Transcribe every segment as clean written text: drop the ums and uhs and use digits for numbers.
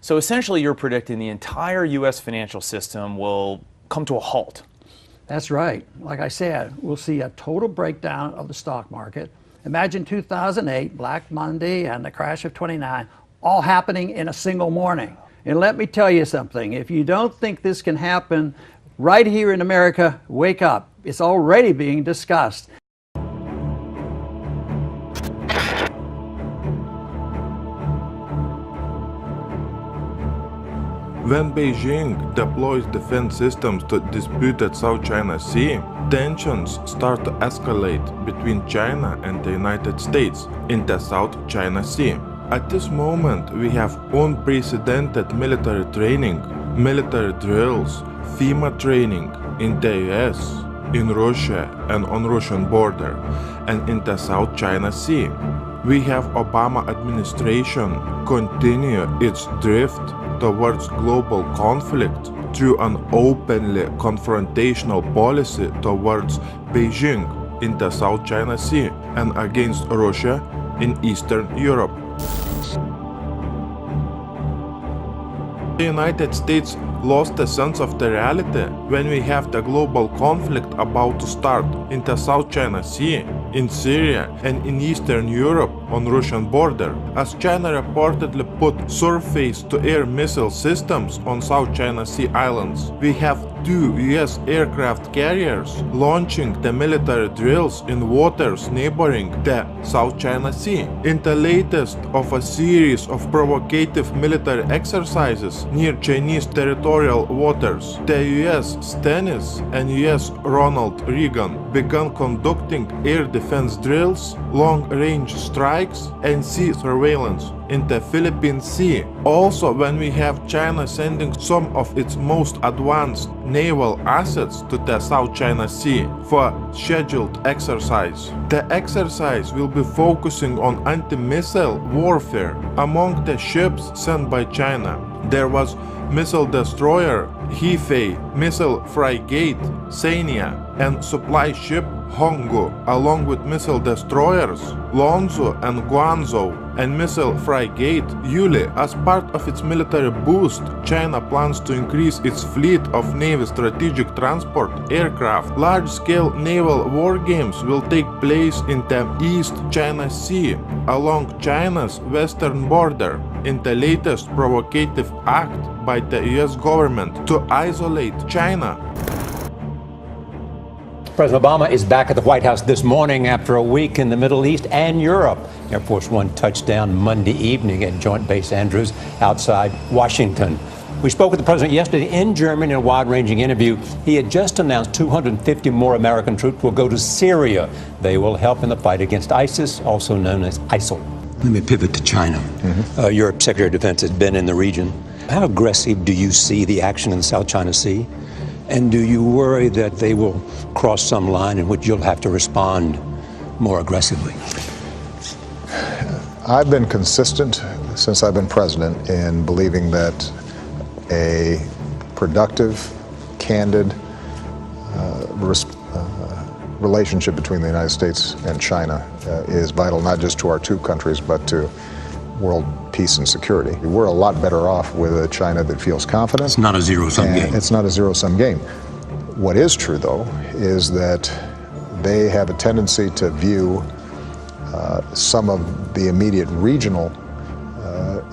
So essentially you're predicting the entire U.S. financial system will come to a halt. That's right. Like I said, we'll see a total breakdown of the stock market. Imagine 2008, Black Monday, and the crash of '29, all happening in a single morning. And let me tell you something, if you don't think this can happen right here in America, wake up. It's already being discussed. When Beijing deploys defense systems to disputed South China Sea, tensions start to escalate between China and the United States in the South China Sea. At this moment, we have unprecedented military training, military drills, FEMA training in the US, in Russia and on Russian border, and in the South China Sea. We have Obama administration continue its drift towards global conflict through an openly confrontational policy towards Beijing in the South China Sea and against Russia in Eastern Europe. The United States lost a sense of the reality when we have the global conflict about to start in the South China Sea, in Syria and in Eastern Europe on Russian border, as China reportedly put surface-to-air missile systems on South China Sea islands. We have 2 US aircraft carriers launching the military drills in waters neighboring the South China Sea. In the latest of a series of provocative military exercises near Chinese territorial waters, the US Stennis and US Ronald Reagan began conducting air defense drills, long-range strikes, and sea surveillance in the Philippine Sea. Also, when we have China sending some of its most advanced naval assets to the South China Sea for scheduled exercise. The exercise will be focusing on anti-missile warfare. Among the ships sent by China, there was missile destroyer Hefei, missile frigate Sanya, and supply ship Honggu, along with missile destroyers Lonzo and Guangzhou, and missile frigate Yuli. As part of its military boost, China plans to increase its fleet of Navy strategic transport aircraft. Large-scale naval war games will take place in the East China Sea, along China's western border, in the latest provocative act by the US government to isolate China. President Obama is back at the White House this morning after a week in the Middle East and Europe. Air Force One touched down Monday evening at Joint Base Andrews outside Washington. We spoke with the president yesterday in Germany in a wide-ranging interview. He had just announced 250 more American troops will go to Syria. They will help in the fight against ISIS, also known as ISIL. Let me pivot to China. Your Secretary of Defense has been in the region. How aggressive do you see the action in the South China Sea? And do you worry that they will cross some line in which you'll have to respond more aggressively? I've been consistent since I've been president in believing that a productive, candid relationship between the United States and China is vital not just to our two countries but to world peace and security. We're a lot better off with a China that feels confident. It's not a zero-sum game. It's not a zero-sum game. What is true, though, is that they have a tendency to view some of the immediate regional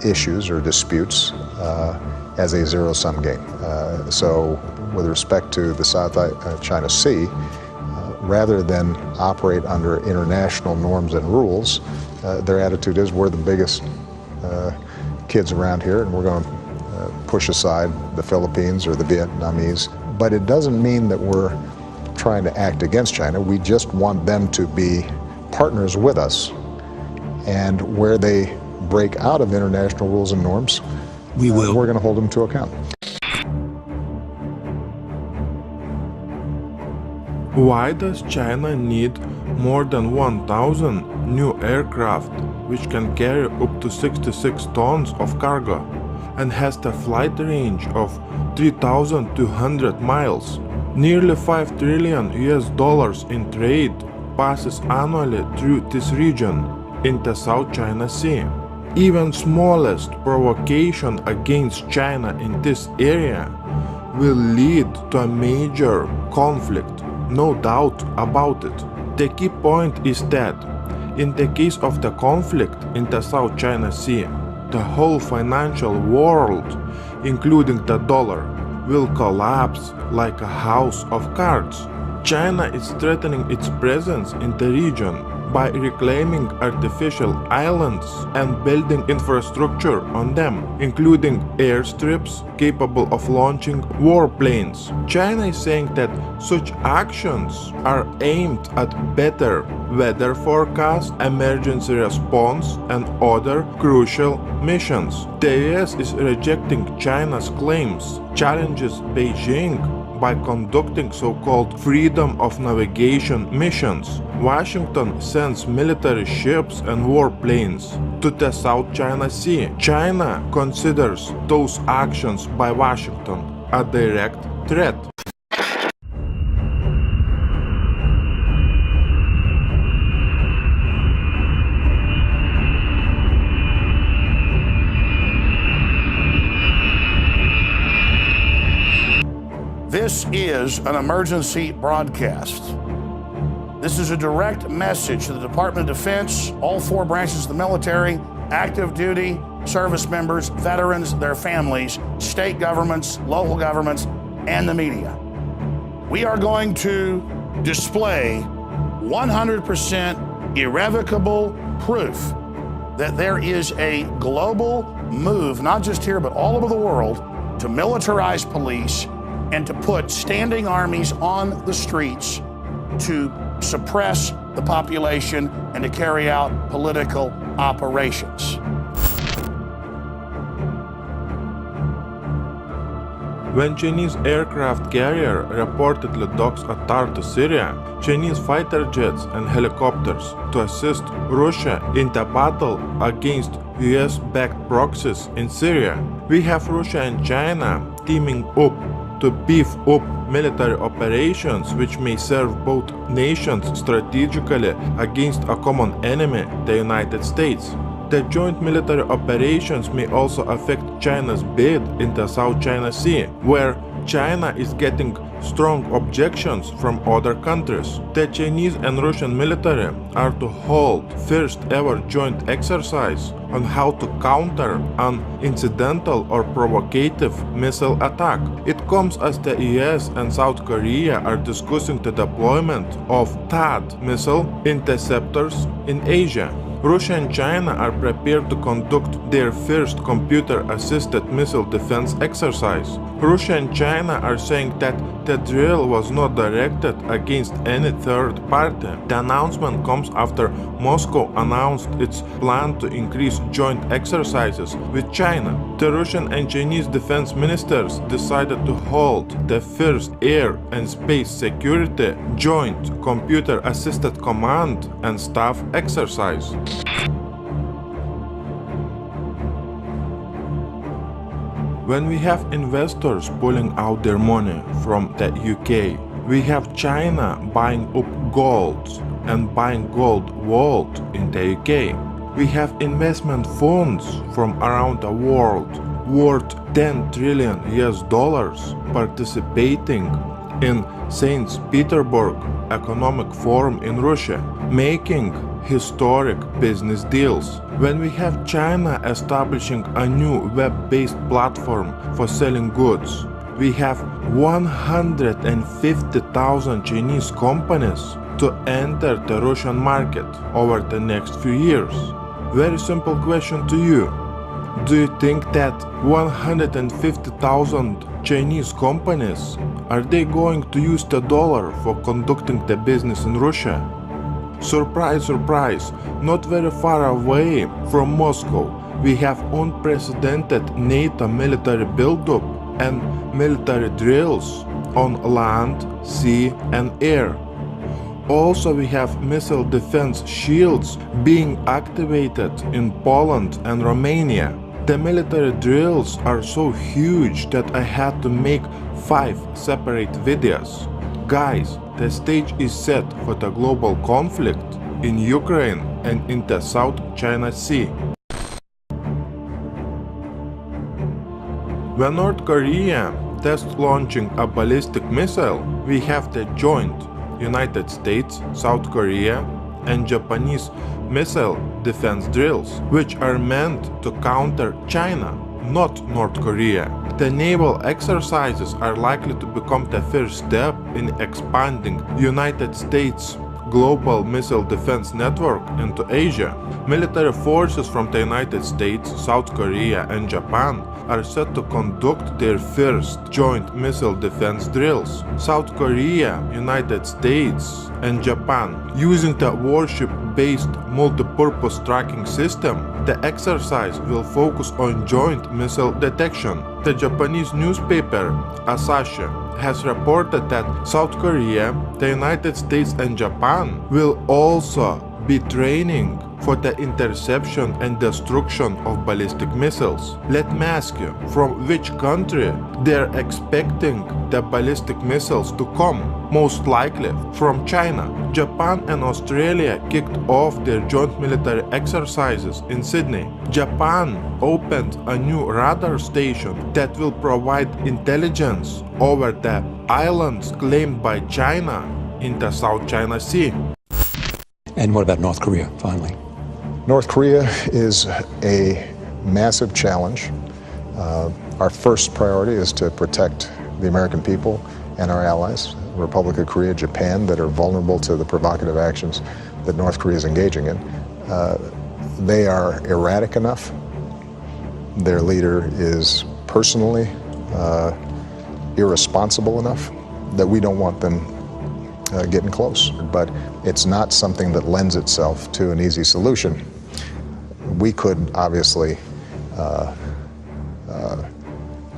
issues or disputes as a zero-sum game. So with respect to the South China Sea, rather than operate under international norms and rules, their attitude is we're the biggest kids around here and we're going to push aside the Philippines or the Vietnamese. But it doesn't mean that we're trying to act against China. We just want them to be partners with us. And where they break out of international rules and norms, we're going to hold them to account. Why does China need more than 1,000 new aircraft which can carry up to 66 tons of cargo and has the flight range of 3,200 miles? Nearly $5 trillion in trade passes annually through this region in the South China Sea. even smallest provocation against China in this area will lead to a major conflict, no doubt about it. The key point is that, in the case of the conflict in the South China Sea, the whole financial world, including the dollar, will collapse like a house of cards. China is threatening its presence in the region by reclaiming artificial islands and building infrastructure on them, including airstrips capable of launching warplanes. China is saying that such actions are aimed at better weather forecast, emergency response, and other crucial missions. The US is rejecting China's claims, challenges Beijing by conducting so-called freedom of navigation missions. Washington sends military ships and warplanes to the South China Sea. China considers those actions by Washington a direct threat. This is an emergency broadcast. This is a direct message to the Department of Defense, all four branches of the military, active duty, service members, veterans, their families, state governments, local governments, and the media. We are going to display 100% irrevocable proof that there is a global move, not just here, but all over the world, to militarize police and to put standing armies on the streets to suppress the population and to carry out political operations. When Chinese aircraft carrier reportedly docks at Tartu, Syria, Chinese fighter jets and helicopters to assist Russia in the battle against US-backed proxies in Syria, we have Russia and China teaming up to beef up military operations which may serve both nations strategically against a common enemy, the United States. The joint military operations may also affect China's bid in the South China Sea, where China is getting strong objections from other countries. The Chinese and Russian military are to hold first ever joint exercise on how to counter an incidental or provocative missile attack. It comes as the US and South Korea are discussing the deployment of THAAD missile interceptors in Asia. Russia and China are prepared to conduct their first computer-assisted missile defense exercise. Russia and China are saying that the drill was not directed against any third party. The announcement comes after Moscow announced its plan to increase joint exercises with China. The Russian and Chinese defense ministers decided to hold the first air and space security joint computer-assisted command and staff exercise. When we have investors pulling out their money from the UK, we have China buying up gold and buying gold vault in the UK. We have investment funds from around the world worth 10 trillion US dollars participating in St. Petersburg Economic Forum in Russia, making historic business deals. When we have China establishing a new web-based platform for selling goods, we have 150,000 Chinese companies to enter the Russian market over the next few years. Very simple question to you. Do you think that 150,000 Chinese companies, are they going to use the dollar for conducting the business in Russia? Surprise, surprise, not very far away from Moscow, we have unprecedented NATO military buildup and military drills on land, sea and air. Also, we have missile defense shields being activated in Poland and Romania. The military drills are so huge that I had to make 5 separate videos. Guys, the stage is set for the global conflict in Ukraine and in the South China Sea. When North Korea tests launching a ballistic missile, we have the joint United States, South Korea, and Japanese missile defense drills, which are meant to counter China, not North Korea. The naval exercises are likely to become the first step in expanding United States' global missile defense network into Asia. Military forces from the United States, South Korea, and Japan are set to conduct their first joint missile defense drills. South Korea, United States, and Japan, using the warship-based multi-purpose tracking system, the exercise will focus on joint missile detection. The Japanese newspaper Asahi has reported that South Korea, the United States, and Japan will also be training for the interception and destruction of ballistic missiles. Let me ask you, from which country they're expecting the ballistic missiles to come? Most likely from China. Japan and Australia kicked off their joint military exercises in Sydney. Japan opened a new radar station that will provide intelligence over the islands claimed by China in the South China Sea. And what about North Korea, finally? North Korea is a massive challenge. Our first priority is to protect the American people and our allies, Republic of Korea, Japan, that are vulnerable to the provocative actions that North Korea is engaging in. They are erratic enough. Their leader is personally irresponsible enough that we don't want them getting close. But it's not something that lends itself to an easy solution. We could obviously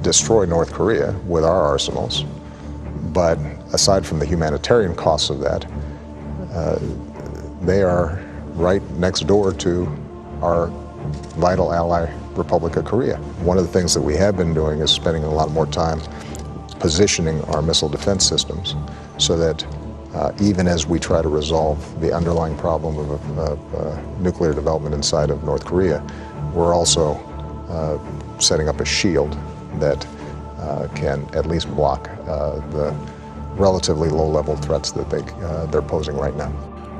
destroy North Korea with our arsenals, but aside from the humanitarian costs of that, they are right next door to our vital ally, Republic of Korea. One of the things that we have been doing is spending a lot more time positioning our missile defense systems so that even as we try to resolve the underlying problem of nuclear development inside of North Korea, we're also setting up a shield that can at least block the relatively low-level threats that they're posing right now.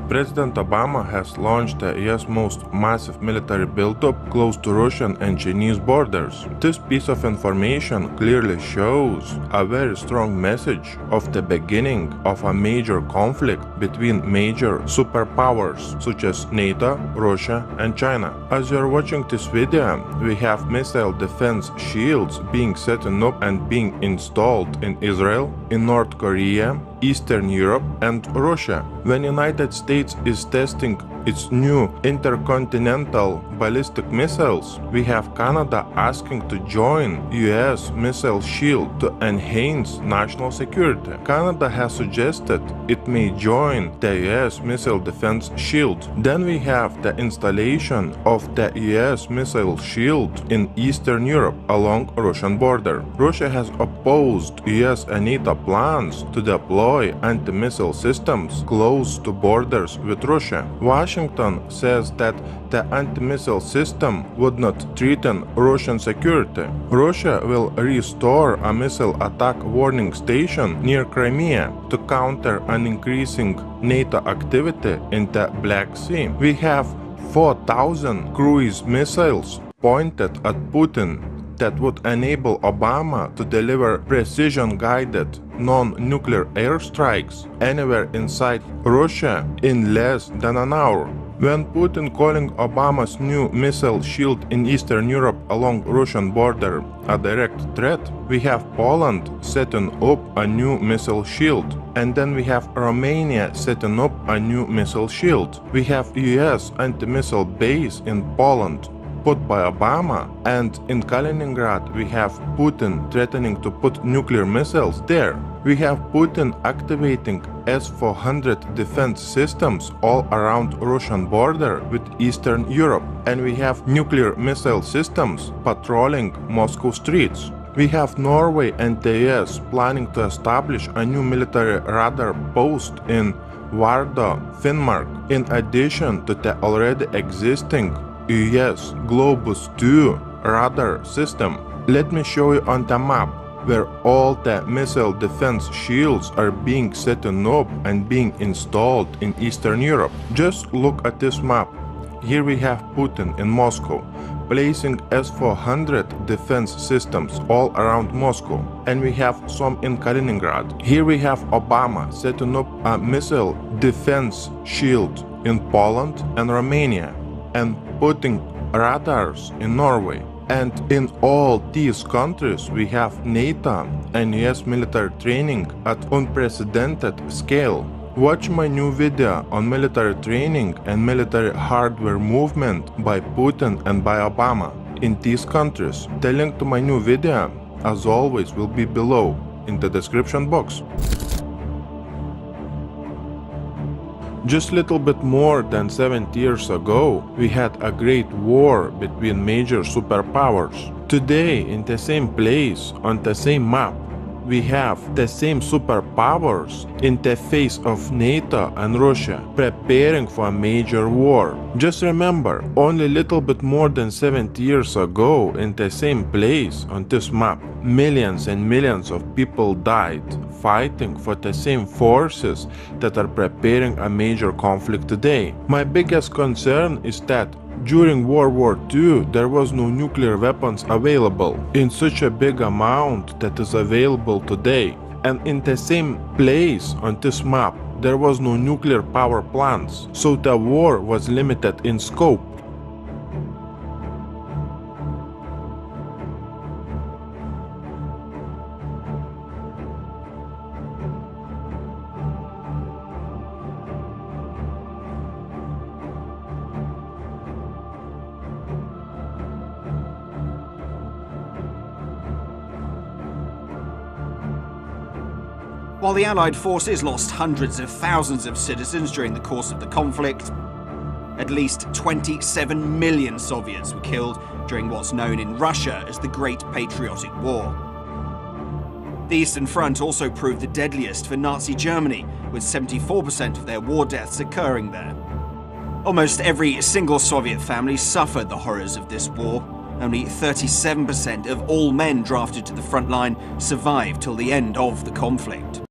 President Obama has launched the U.S. most massive military buildup close to Russian and Chinese borders. This piece of information clearly shows a very strong message of the beginning of a major conflict between major superpowers such as NATO, Russia, and China. As you're watching this video, we have missile defense shields being set up and being installed in Israel, in North Korea, Eastern Europe, and Russia. When United States is testing its new intercontinental ballistic missiles, we have Canada asking to join US missile shield to enhance national security. Canada has suggested it may join the US missile defense shield. Then we have the installation of the US missile shield in Eastern Europe along Russian border. Russia has opposed US and NATO plans to deploy anti-missile systems close to borders with Russia. Washington says that the anti-missile system would not threaten Russian security. Russia will restore a missile attack warning station near Crimea to counter an increasing NATO activity in the Black Sea. We have 4,000 cruise missiles pointed at Putin that would enable Obama to deliver precision-guided non-nuclear airstrikes anywhere inside Russia in less than an hour. When Putin calling Obama's new missile shield in Eastern Europe along Russian border a direct threat, we have Poland setting up a new missile shield. And then we have Romania setting up a new missile shield. We have US anti-missile base in Poland put by Obama, and in Kaliningrad we have Putin threatening to put nuclear missiles there. We have Putin activating S-400 defense systems all around Russian border with Eastern Europe, and we have nuclear missile systems patrolling Moscow streets. We have Norway and the US planning to establish a new military radar post in Vardø, Finnmark, in addition to the already existing US Globus 2 radar system. Let me show you on the map where all the missile defense shields are being set up and being installed in Eastern Europe. Just look at this map. Here we have Putin in Moscow, placing S-400 defense systems all around Moscow, and we have some in Kaliningrad. Here we have Obama setting up a missile defense shield in Poland and Romania, and putting radars in Norway. And in all these countries we have NATO and US military training at unprecedented scale. Watch my new video on military training and military hardware movement by Putin and by Obama in these countries. The link to my new video, as always, will be below in the description box. Just a little bit more than 70 years ago, we had a great war between major superpowers. Today, in the same place, on the same map, we have the same superpowers in the face of NATO and Russia preparing for a major war. Just remember, only a little bit more than 70 years ago, in the same place on this map, millions and millions of people died fighting for the same forces that are preparing a major conflict today. My biggest concern is that during World War II, there was no nuclear weapons available in such a big amount that is available today. And in the same place on this map, there was no nuclear power plants, so the war was limited in scope. While the Allied forces lost hundreds of thousands of citizens during the course of the conflict, at least 27 million Soviets were killed during what's known in Russia as the Great Patriotic War. The Eastern Front also proved the deadliest for Nazi Germany, with 74% of their war deaths occurring there. Almost every single Soviet family suffered the horrors of this war. Only 37% of all men drafted to the front line survived till the end of the conflict.